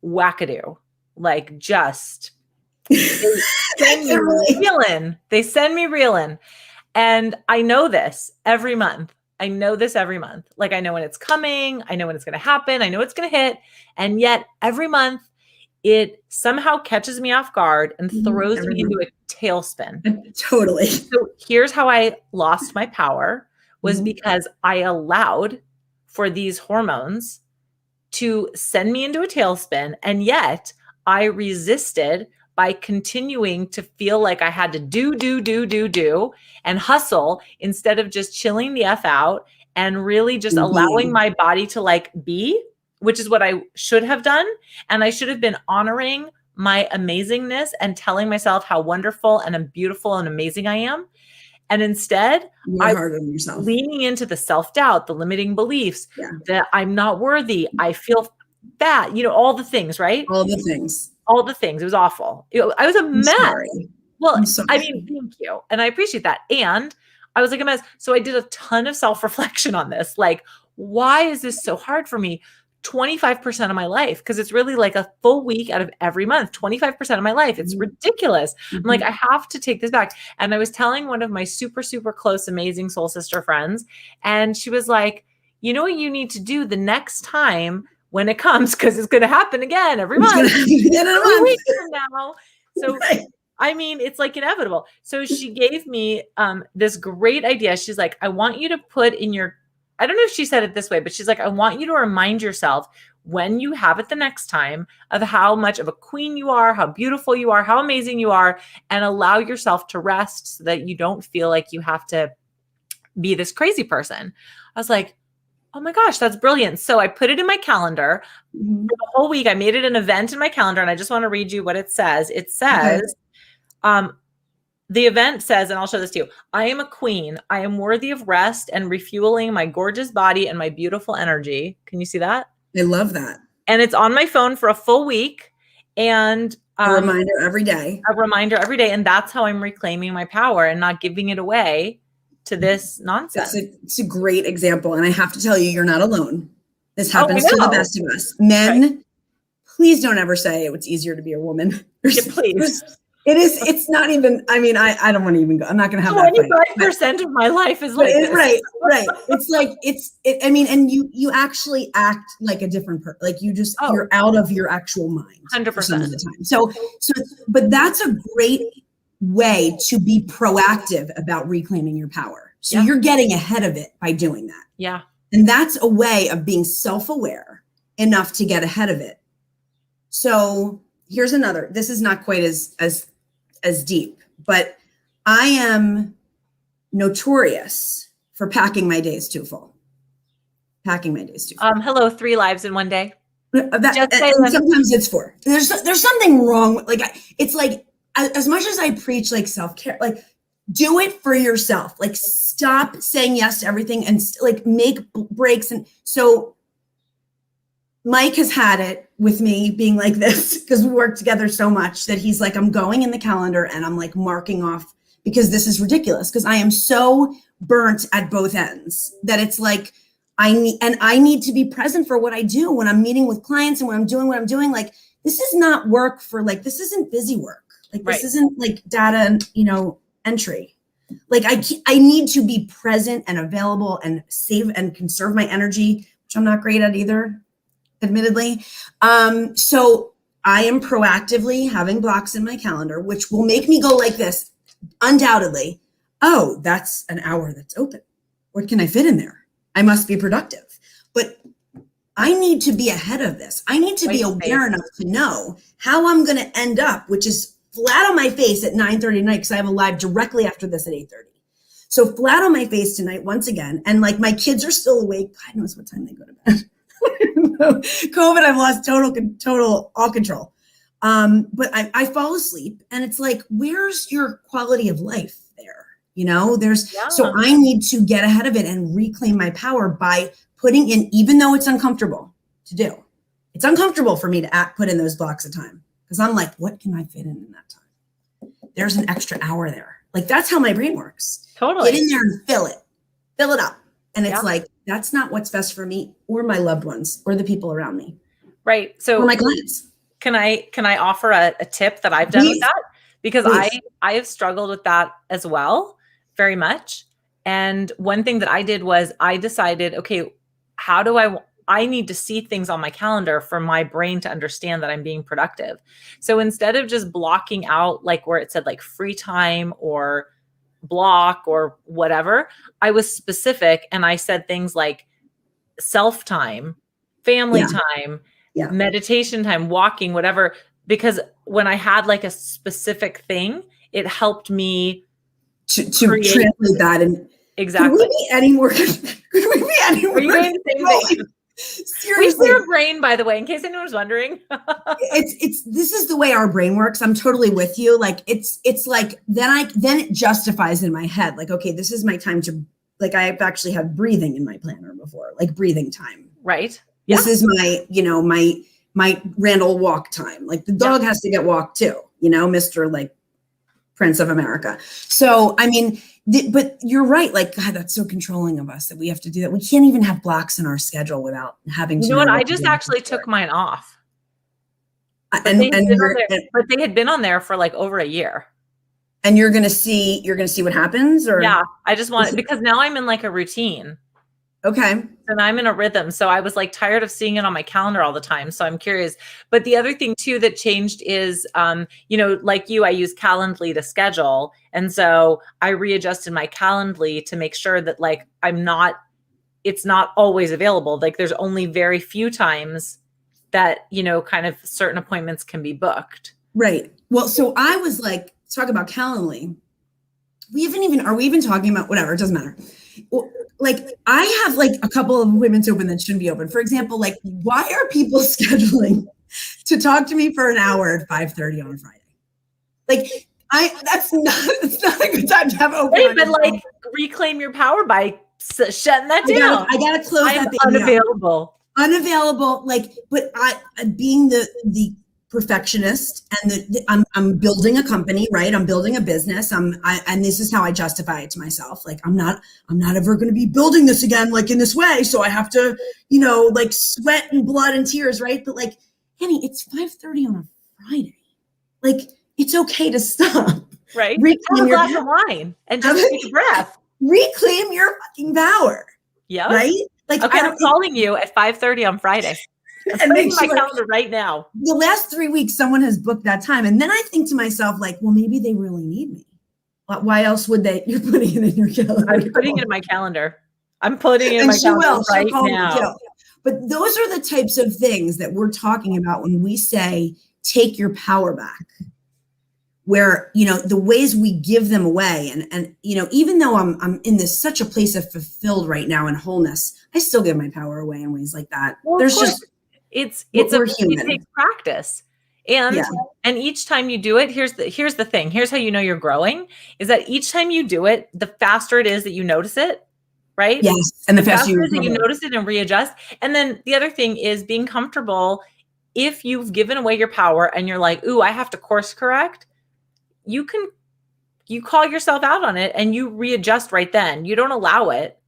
wackadoo, like just they send me reeling. And I know this every month. Like I know when it's coming. I know when it's going to happen. I know it's going to hit. And yet every month it somehow catches me off guard and throws me into a tailspin. Totally. So here's how I lost my power was because I allowed for these hormones to send me into a tailspin. And yet I resisted by continuing to feel like I had to do and hustle instead of just chilling the F out and really just allowing my body to like be, which is what I should have done. And I should have been honoring my amazingness and telling myself how wonderful and beautiful and amazing I am. And instead, I was leaning into the self-doubt, the limiting beliefs that I'm not worthy. I feel fat, all the things, right? All the things. It was awful. I was a mess. Sorry. Well, I mean, thank you. And I appreciate that. And I was like a mess. So I did a ton of self-reflection on this. Like, why is this so hard for me? 25% of my life, because it's really like a full week out of every month, 25% of my life. It's ridiculous. I'm like, I have to take this back. And I was telling one of my super, super close, amazing soul sister friends. And she was like, you know what you need to do the next time when it comes, because it's going to happen again every month. 3 weeks from now. So, I mean, it's like inevitable. So she gave me this great idea. She's like, I want you to put in your, I don't know if she said it this way, but she's like, I want you to remind yourself when you have it the next time of how much of a queen you are, how beautiful you are, how amazing you are, and allow yourself to rest so that you don't feel like you have to be this crazy person. I was like, oh my gosh, that's brilliant. So I put it in my calendar for the whole week. I made it an event in my calendar, and I just want to read you what it says. It says, the event says, and I'll show this to you, I am a queen. I am worthy of rest and refueling my gorgeous body and my beautiful energy. Can you see that? I love that. And it's on my phone for a full week. And a reminder every day. And that's how I'm reclaiming my power and not giving it away to this nonsense. It's a great example. And I have to tell you, you're not alone. This happens to the best of us. Men, please don't ever say it's easier to be a woman. Please. It is. It's not even. I mean, I don't want to even go. I'm not going to have 25% of my life is like this. Right. It's like I mean, and you actually act like a different person. Like you're out of your actual mind 100% some of the time. So, but that's a great way to be proactive about reclaiming your power. So you're getting ahead of it by doing that. Yeah. And that's a way of being self-aware enough to get ahead of it. So here's another, this is not quite as deep, but I am notorious for packing my days too full. Packing my days too full. Hello, 3 lives in one day. And sometimes it's 4. There's something wrong. Like, it's like, as much as I preach like self-care, like do it for yourself. Like stop saying yes to everything and like make breaks. And so Mike has had it with me being like this because we work together so much that he's like, I'm going in the calendar and I'm like marking off because this is ridiculous because I am so burnt at both ends that it's like, I need to be present for what I do when I'm meeting with clients and when I'm doing what I'm doing. Like, this is not work for like, this isn't busy work. Like, this isn't like data and, entry. Like I need to be present and available and save and conserve my energy, which I'm not great at either, admittedly. So I am proactively having blocks in my calendar, which will make me go like this, undoubtedly. Oh, that's an hour that's open. What can I fit in there? I must be productive. But I need to be ahead of this. I need to be aware enough to know how I'm going to end up, which is flat on my face at 9:30 tonight because I have a live directly after this at 8:30. So flat on my face tonight once again. And like my kids are still awake. God knows what time they go to bed. COVID, I've lost total all control. But I fall asleep and it's like, where's your quality of life there? So I need to get ahead of it and reclaim my power by putting in, even though it's uncomfortable to do. It's uncomfortable for me to put in those blocks of time because I'm like, what can I fit in that time? There's an extra hour there. Like that's how my brain works. Totally. Get in there and fill it up. And it's like, that's not what's best for me or my loved ones or the people around me. Right. So or my clients. Can I offer a tip that I've done with that? Because I have struggled with that as well, very much. And one thing that I did was I decided, okay, how do I need to see things on my calendar for my brain to understand that I'm being productive. So instead of just blocking out like where it said like free time or block or whatever, I was specific and I said things like self time, family time, meditation time, walking, whatever, because when I had like a specific thing, it helped me to translate that. And exactly. Could we be any more? Are you doing the same thing? Seriously. We share a brain, by the way, in case anyone was wondering. This is the way our brain works. I'm totally with you. Like it's like then it justifies in my head. Like, okay, this is my time to like I've actually had breathing in my planner before, like breathing time. Right. This is my, my Randall walk time. Like the dog has to get walked too, Mr. like Prince of America. So, I mean, but you're right. Like, God, that's so controlling of us that we have to do that. We can't even have blocks in our schedule without having to. You know what? I just actually took mine off. But they had been on there for like over a year. And you're going to see what happens or? Yeah. I just want it because now I'm in like a routine. Okay. And I'm in a rhythm. So I was like tired of seeing it on my calendar all the time. So I'm curious. But the other thing too that changed is, like you, I use Calendly to schedule. And so I readjusted my Calendly to make sure that like it's not always available. Like there's only very few times that, kind of certain appointments can be booked. Right. Well, so I was like, talk about Calendly. Are we even talking about whatever? It doesn't matter. Well, like I have like a couple of appointments open that shouldn't be open. For example, like why are people scheduling to talk to me for an hour at 5:30 on a Friday? Like it's not a good time to have open. Right, but like reclaim your power by shutting that down. I gotta close that baby unavailable. Unavailable. Like, but I being the perfectionist and I'm building a company, right? I'm building a business. And this is how I justify it to myself. Like, I'm not ever going to be building this again, like in this way. So I have to, like sweat and blood and tears. Right. But like, Annie, it's 5:30 on a Friday. Like, it's okay to stop. Right. Reclaim your glass of wine and just take a breath. Reclaim your fucking power. Yeah. Right. Like, okay, I'm calling you at 5:30 on Friday. I'm putting my calendar right now. The last 3 weeks, someone has booked that time. And then I think to myself, like, well, maybe they really need me. Why else would they? You're putting it in your calendar. I'm putting it in my calendar. I'm putting it in my calendar right now. But those are the types of things that we're talking about when we say take your power back, where, you know, the ways we give them away. And, you know, even though I'm in this such a place of fulfilled right now and wholeness, I still give my power away in ways like that. Well, There's just, we're human. It takes practice. And each time you do it, here's the thing. Here's how you know you're growing, is that each time you do it, the faster it is that you notice it, right? Yes. And the faster you notice it and readjust. And then the other thing is being comfortable. If you've given away your power and you're like, ooh, I have to course correct, you call yourself out on it and you readjust right then. You don't allow it.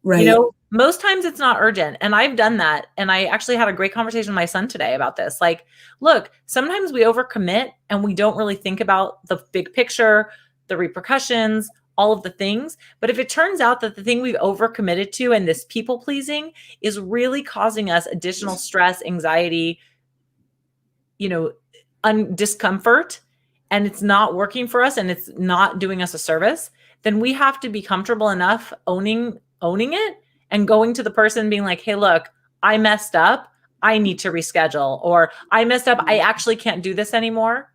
Right. You know, most times it's not urgent. And I've done that. And I actually had a great conversation with my son today about this. Like, look, sometimes we overcommit and we don't really think about the big picture, the repercussions, all of the things. But if it turns out that the thing we've overcommitted to and this people pleasing is really causing us additional stress, anxiety, you know, discomfort, and it's not working for us and it's not doing us a service, then we have to be comfortable enough owning it and going to the person being like, hey, look, I messed up. I need to reschedule, or I messed up. I actually can't do this anymore.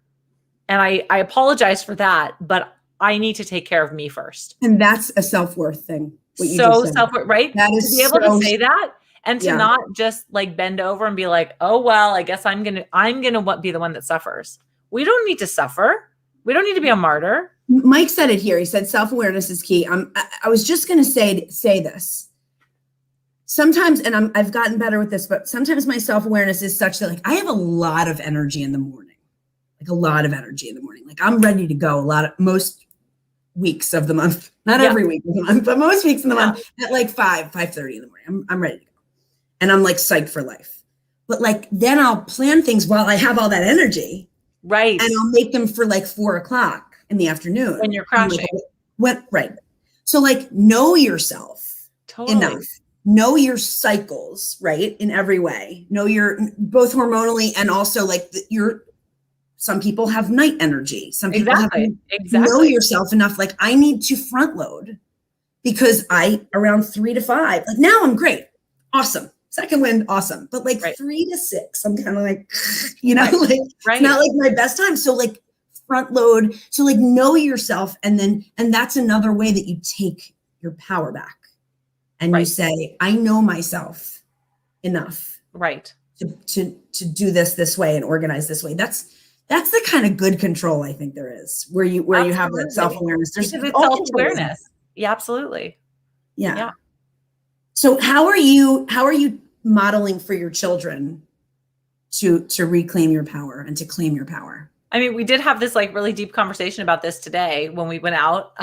And I apologize for that, but I need to take care of me first. And that's a self-worth thing. So self-worth, right? That is to be able to say that and to not just like bend over and be like, oh, well, I guess I'm going to be the one that suffers. We don't need to suffer. We don't need to be a martyr. Mike said it here. He said self-awareness is key. I was just going to say this. Sometimes, and I've gotten better with this, but sometimes my self-awareness is such that like I have a lot of energy in the morning, Like I'm ready to go most weeks of the month, not every week of the month, but most weeks in the month at like 5:30 in the morning. I'm ready to go. And I'm like psyched for life. But like, then I'll plan things while I have all that energy. Right. And I'll make them for like 4:00 in the afternoon. When you're crashing. Right. So like, know yourself enough. Know your cycles, right? In every way. Know your, both hormonally and also like some people have night energy. Some people know yourself enough. Like I need to front load because around 3 to 5, like now I'm great. Awesome. Second wind, awesome. But like 3 to 6, I'm kind of like, you know, it's not like my best time. So like front load. So like know yourself. And that's another way that you take your power back. And you say, I know myself enough. Right. To do this way and organize this way. That's the kind of good control I think there is, where you have that self-awareness. There's self-awareness. Yeah, absolutely. Yeah. So how are you modeling for your children to reclaim your power and to claim your power? I mean, we did have this like really deep conversation about this today when we went out.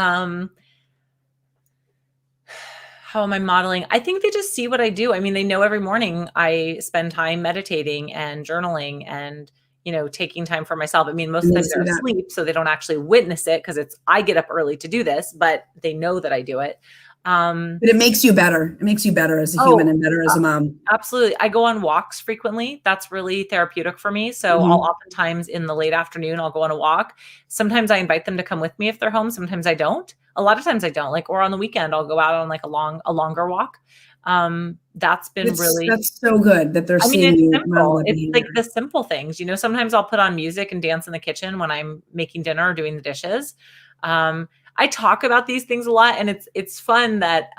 How am I modeling? I think they just see what I do. I mean, they know every morning I spend time meditating and journaling and, you know, taking time for myself. I mean, most of the time they're asleep, so they don't actually witness it because I get up early to do this, but they know that I do it. But it makes you better. It makes you better as a human and better as a mom. Absolutely. I go on walks frequently. That's really therapeutic for me. So I'll oftentimes in the late afternoon, I'll go on a walk. Sometimes I invite them to come with me if they're home. Sometimes I don't. A lot of times I don't, or on the weekend, I'll go out on like a longer walk. That's so good that they're seeing you. It's simple. It's like the simple things, you know, sometimes I'll put on music and dance in the kitchen when I'm making dinner or doing the dishes. I talk about these things a lot, and it's fun that,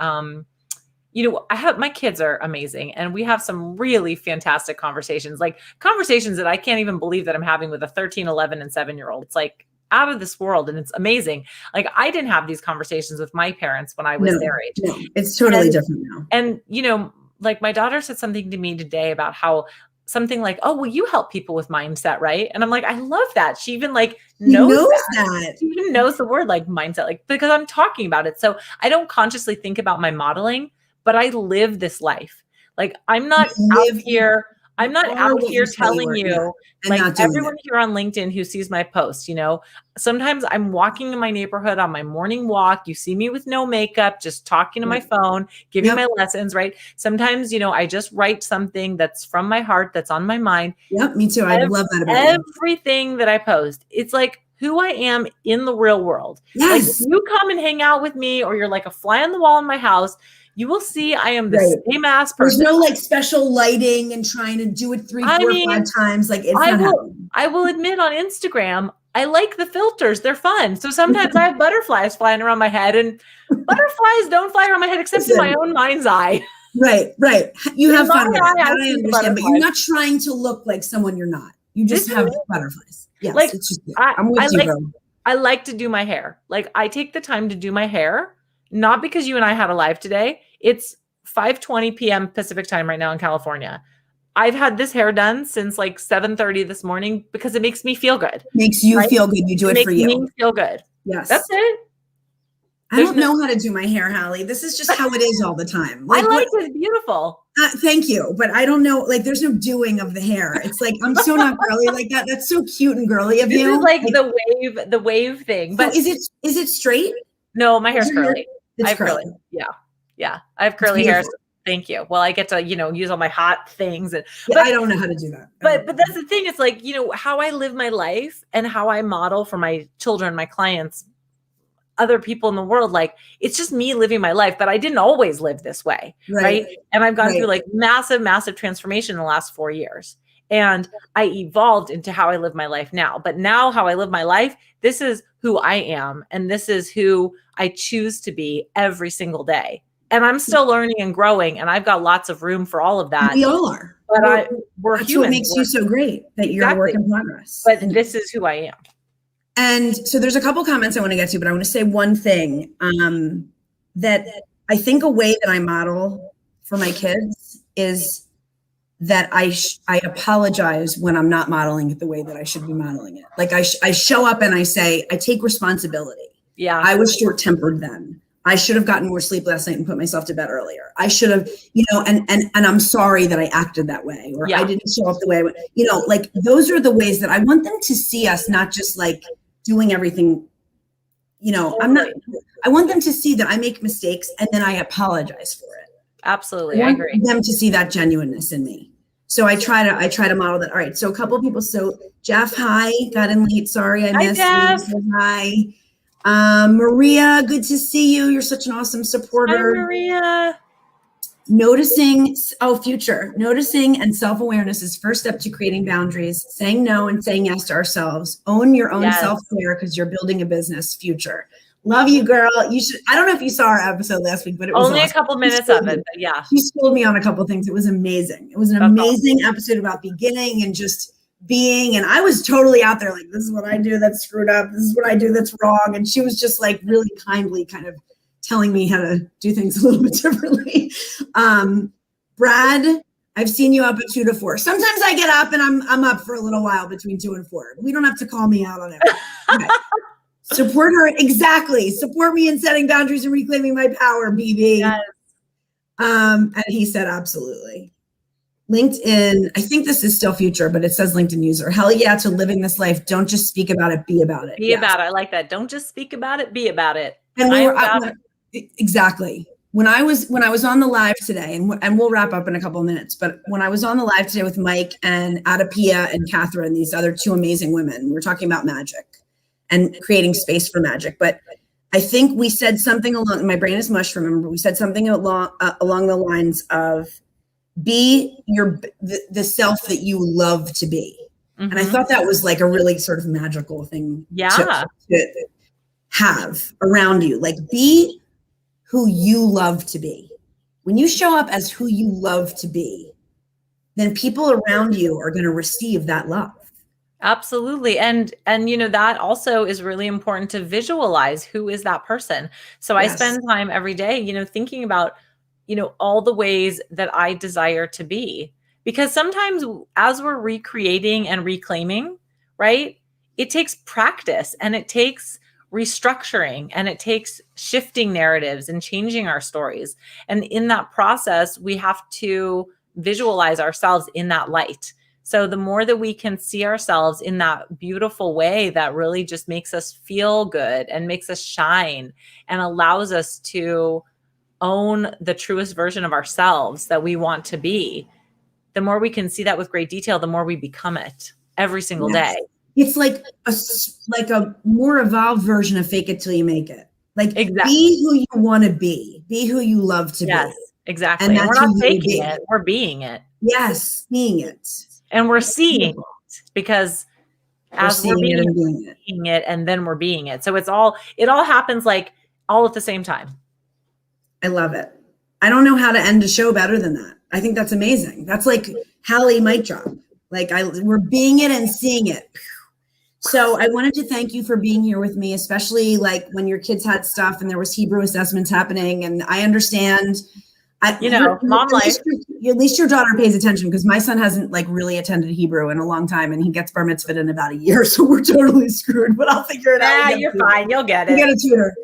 you know, my kids are amazing and we have some really fantastic conversations, like conversations that I can't even believe that I'm having with a 13, 11 and 7-year-old. It's like out of this world. And it's amazing. Like I didn't have these conversations with my parents when I was their age. No, it's totally different now. And, you know, like my daughter said something to me today about how something like, oh, well, you help people with mindset, right? And I'm like, I love that. She even like knows that. She even knows the word like mindset, like because I'm talking about it. So I don't consciously think about my modeling, but I live this life. Like I'm not out here telling you, like everyone here on LinkedIn who sees my posts, you know, sometimes I'm walking in my neighborhood on my morning walk. You see me with no makeup, just talking to my phone, giving my lessons, right? Sometimes, you know, I just write something that's from my heart, that's on my mind. Yep, me too. I love that about everything that I post. It's like who I am in the real world. Yes. Like if you come and hang out with me or you're like a fly on the wall in my house, you will see I am the Right. same ass There's person. no like special lighting and trying to do it 3, 4, 5 times. Like it's not happening. I will admit on Instagram, I like the filters. They're fun. So sometimes I have butterflies flying around my head, and butterflies don't fly around my head except in my own mind's eye. Right. You In have fun with my it. eye, That I I see the understand, but you're butterflies. not trying to look like someone you're not. You just This have is- butterflies. Yes, Like, it's just I'm with you, girl. I like to do my hair. Like I take the time to do my hair, not because you and I had a live today. It's 5:20 p.m. Pacific time right now in California. I've had this hair done since like 7:30 this morning because it makes me feel good. Makes you right? feel good. You do it for Makes you. me feel good. Yes. That's it. I don't know how to do my hair, Hallie. This is just how it is all the time. Like, I like it. It's beautiful. Thank you. But I don't know. Like, there's no doing of the hair. It's like, I'm so not girly like that. That's so cute and girly of you. This is like the wave thing. But so is it straight? No, my hair's curly. It's I have curly. Yeah. I have curly hair. So thank you. Well, I get to, use all my hot things. And I don't know how to do that. But that's the thing. It's like, how I live my life and how I model for my children, my clients, other people in the world. Like, it's just me living my life, but I didn't always live this way. Right. And I've gone through like massive transformation in the last 4 years. And I evolved into how I live my life now. But now how I live my life, this is who I am. And this is who I choose to be every single day. And I'm still learning and growing. And I've got lots of room for all of that. We all are. But we're that's humans. What makes you so great, that you're a work in progress. But this is who I am. And so there's a couple comments I want to get to, but I want to say one thing, that I think a way that I model for my kids is that I apologize when I'm not modeling it the way that I should be modeling it. Like I show up and I say, I take responsibility. Yeah. I was short-tempered then. I should have gotten more sleep last night and put myself to bed earlier. I should have, and I'm sorry that I acted that way, or I didn't show up the way I went, like those are the ways that I want them to see us, not just like doing everything, I want them to see that I make mistakes and then I apologize for it. Absolutely. I agree. Them to see that genuineness in me. So I try to model that. All right. So a couple of people. So Jeff, hi, got in late. Sorry, I missed you. Hi. Maria, good to see you. You're such an awesome supporter. Hi, Maria. Noticing and self-awareness is first step to creating boundaries, saying no and saying yes to ourselves. Own your own self-care because you're building a business future. Love you, girl. You should. I don't know if you saw our episode last week, but it was only awesome. a couple minutes of it. But yeah, she schooled me on a couple of things. It was amazing. It was an amazing episode about beginning and just being. And I was totally out there like, this is what I do that's screwed up. This is what I do that's wrong. And she was just like really kindly kind of telling me how to do things a little bit differently. Brad, I've seen you up at 2 to 4. Sometimes I get up and I'm up for a little while between 2 and 4. We don't have to call me out on it. Okay. Support her. Exactly. Support me in setting boundaries and reclaiming my power, BB. Yes. And he said, absolutely. LinkedIn, I think this is still future, but it says LinkedIn user. Hell yeah to living this life. Don't just speak about it, be about it. Be about it. I like that. Don't just speak about it, be about it. And exactly. When I was on the live today, and we'll wrap up in a couple of minutes, but when I was on the live today with Mike and Adapia and Catherine, these other 2 amazing women, we were talking about magic and creating space for magic. But I think we said something along, my brain is mush, remember, we said something along the lines of be the self that you love to be. Mm-hmm. And I thought that was like a really sort of magical thing to have around you. Like be who you love to be. When you show up as who you love to be, then people around you are going to receive that love. Absolutely. And that also is really important to visualize who is that person. So I spend time every day, thinking about, all the ways that I desire to be, because sometimes as we're recreating and reclaiming, right, it takes practice and it takes restructuring and it takes shifting narratives and changing our stories. And in that process, we have to visualize ourselves in that light. So the more that we can see ourselves in that beautiful way that really just makes us feel good and makes us shine and allows us to own the truest version of ourselves that we want to be, the more we can see that with great detail, the more we become it every single day. It's like a more evolved version of fake it till you make it. Like Exactly. be who you want to be who you love to Yes, be. exactly. And And we're that's not who you faking be. it. We're being it. Yes, being it. And we're That's seeing beautiful. it because We're as we're seeing it being and being it. it, and then we're being it. So it all happens like all at the same time. I love it. I don't know how to end a show better than that. I think that's amazing. That's like Hallie mic drop. Like we're being it and seeing it. So I wanted to thank you for being here with me, especially like when your kids had stuff and there was Hebrew assessments happening. And I understand, mom life. At least your daughter pays attention, because my son hasn't like really attended Hebrew in a long time, and he gets bar mitzvahed in about a year. So we're totally screwed, but I'll figure it out. Yeah, you're fine. You'll get We it. get a tutor.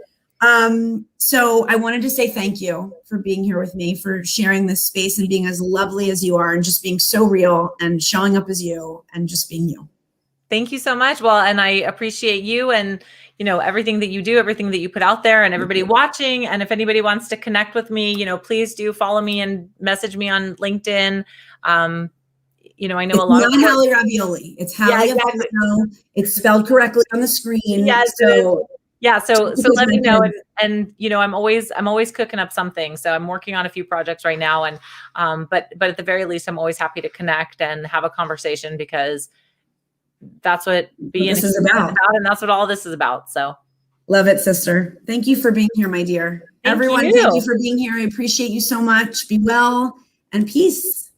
So I wanted to say thank you for being here with me, for sharing this space and being as lovely as you are, and just being so real and showing up as you and just being you. Thank you so much. Well, and I appreciate you and, everything that you do, everything that you put out there, and everybody watching. And if anybody wants to connect with me, please do follow me and message me on LinkedIn. I know It's a lot not of Hallie Avolio. It's Hallie exactly. Avolio. It's spelled correctly on the screen. Yes, so so let me know. And I'm always cooking up something. So I'm working on a few projects right now. And but at the very least, I'm always happy to connect and have a conversation, because that's what being this is about, and that's what all this is about. So love it, sister. Thank you for being here, my dear. Everyone, thank you for being here. I appreciate you so much. Be well and peace.